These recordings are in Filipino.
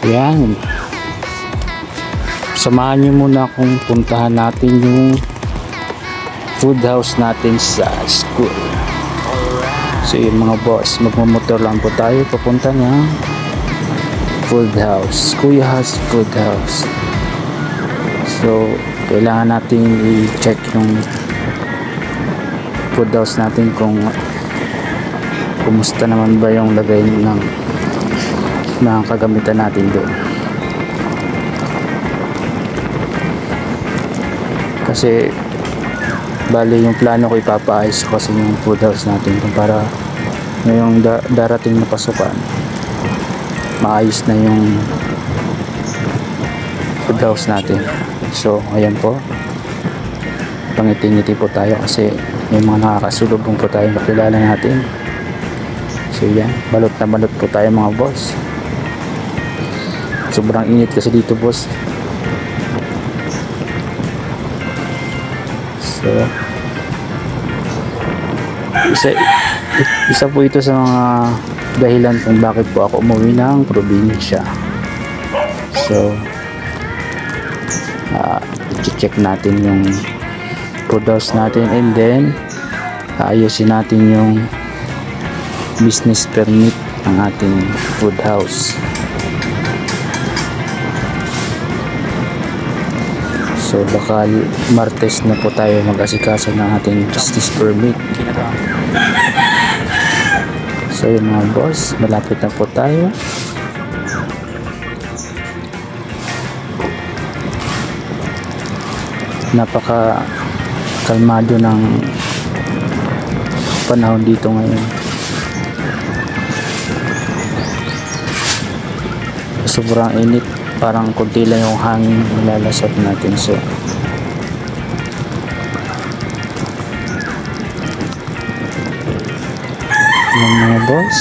Yan. Samahan niyo muna akong puntahan natin yung food house natin sa school. So yung mga boss, magmamotor lang po tayo papunta ng food house, Kuya Has Food House. So kailangan natin i-check yung food house natin kung kumusta naman ba yung lagay ng mga kagamitan natin doon. Kasi bali yung plano ko ipapaayos kasi yung food house natin kung para ngayong darating na pasukan maayos na yung food house natin. So ayan po, pangiti-ngiti po tayo kasi may mga nakakasulubong po tayong kakilala natin. So yan, balot na balot po tayo mga boss. Sobrang init kasi dito boss. So isa po ito sa mga dahilan kung bakit po ako umuwi ng probinsya. So i-check natin yung food house natin and then ayusin natin yung business permit ng ating food house. So baka Martes na po tayo mag-asikaso ng ating business permit. So yung mga boss, malapit na po tayo. Napaka kalmado ng panahon dito ngayon. Sobrang init, parang kunti lang yung hangin nilalasap natin. So yung mga boss,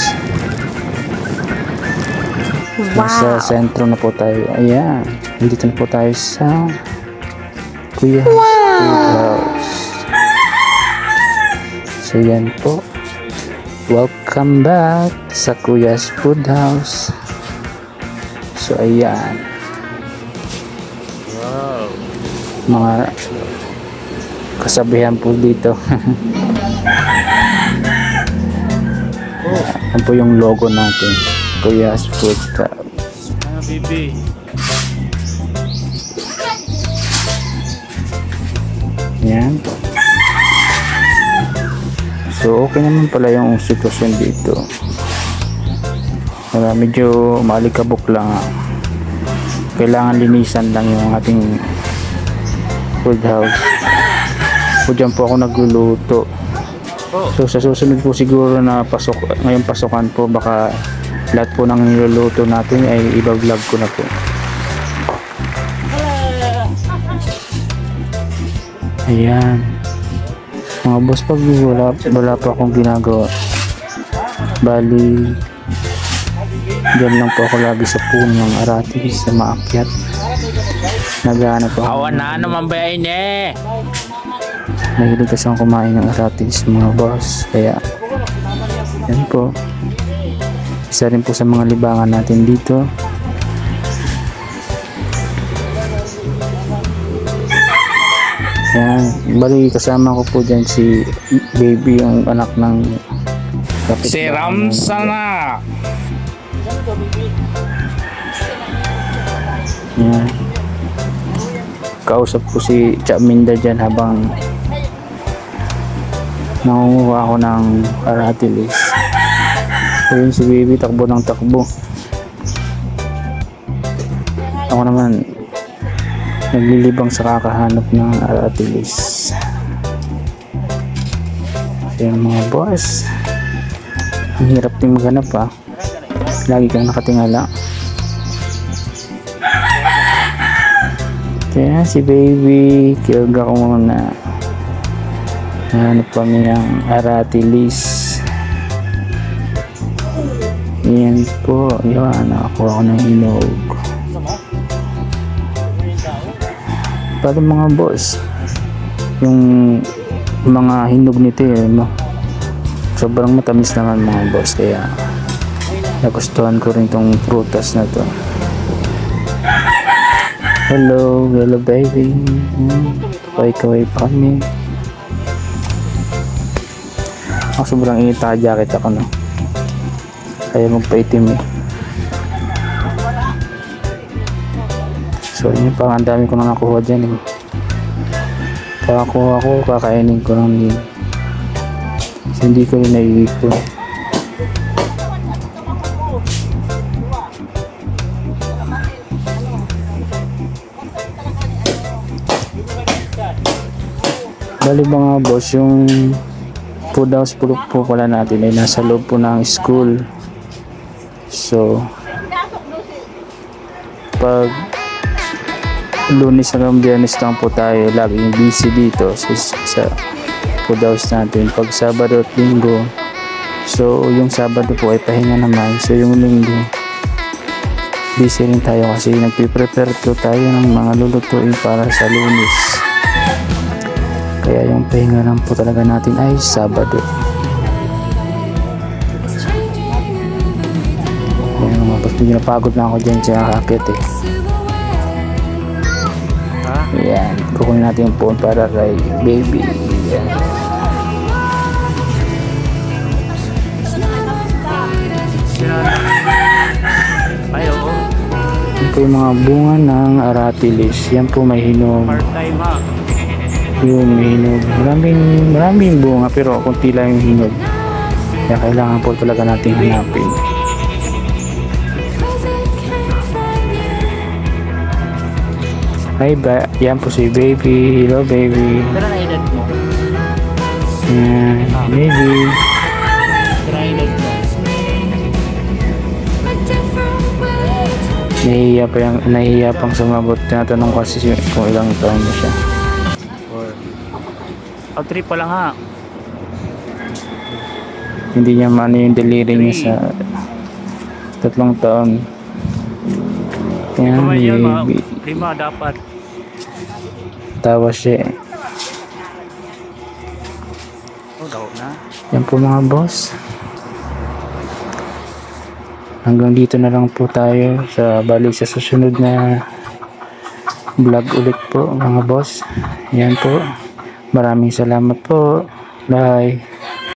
nasa sentro na po tayo. Ayan, dito na po tayo sa Kuya Has Food House. So yan po, welcome back sa Kuya's Food House. So ayan, wow, mga kasabihan po dito. Yan po yung logo natin, Kuya's Food House. Bibi. Yan. So okay naman pala yung sitwasyon dito. Medyo maalikabok lang. Kailangan linisan lang yung ating food house. So dyan po ako nagluluto. So sa susunod po siguro na ngayong pasukan po, baka lahat po ng niluluto natin ay iba-vlog ko na po. Ayan mga boss, pag wala pa akong ginagawa, bali dyan lang po ako lagi sa punong aratilis sa maakyat. Naghahanap ako. Awan na naman ba yun eh? Mahilig kasi akong kumain ng aratilis mga boss. Kaya yan po, isa rin po sa mga libangan natin dito. Yan, bali kasama ko po dyan si Baby, yung anak ng kapitbahay. Si Ramsana. Yan, kausap ko si Chaminda dyan habang nangunguha ako ng aratilis. Ayun si Baby, takbo ng takbo. Ako naman naglilibang sa kakahanap ng aratilis. Ayan mga boss, ang hirap din maghanap ha, lagi kang nakatingala. Kaya si Baby, kiyaga ko muna. Hanap kami ng aratilis. Ayan po, yun, nakakuha ko ng hinog. Para mga boss, yung mga hinog nito sobrang matamis naman mga boss, kaya nagustuhan ko rin tong prutas na to. Hello, hello baby. Kaway-kaway pa kami. Sobrang init na jacket ako, no? Kaya magpaitim eh. So yun pa, ang dami ko na nakuha dyan eh. Pakakuha ko, kakainin ko lang din. So hindi ko rin naiipon. Bali mga boss, yung food house po pala natin ay nasa loob po ng school. So pag Lunes hanggang Biyernes lang po tayo laging busy dito sa food house natin. Pag Sabado at Linggo, so yung Sabado po ay pahinga naman. So yung Linggo busy rin tayo kasi nagpiprepare po tayo ng mga lulutuin para sa Lunes. Kaya yung pahinga lang po talaga natin ay Sabado. Ayan mga boss, medyo napagod na ako dyan sa kakakit eh. Ayan, kukunin natin yung phone para kay baby. Ayan. Yan po yung mga bunga ng aratilis. Yan po may hinog. Part-time ha. Yun, may hinog. Maraming bunga pero konti lang yung hinog. Kaya kailangan po talaga natin hanapin. Hi ba? Yan po si baby. Hello baby. Pero na-edad mo. Yan, baby. Pero na-edad mo. Nahihiya pang sumabot. Tinatanong kasi kung ilang taon na siya. 4. 3 pa lang ha. Hindi niya maano yung deliri niya sa 3 taon. Yan, Kung yun, baby. 5 dapat. Tawa siya eh. Oh, daw na. Yan po mga boss. Hanggang dito na lang po tayo sa balik sa susunod na vlog ulit po mga boss. Yan po. Maraming salamat po. Bye.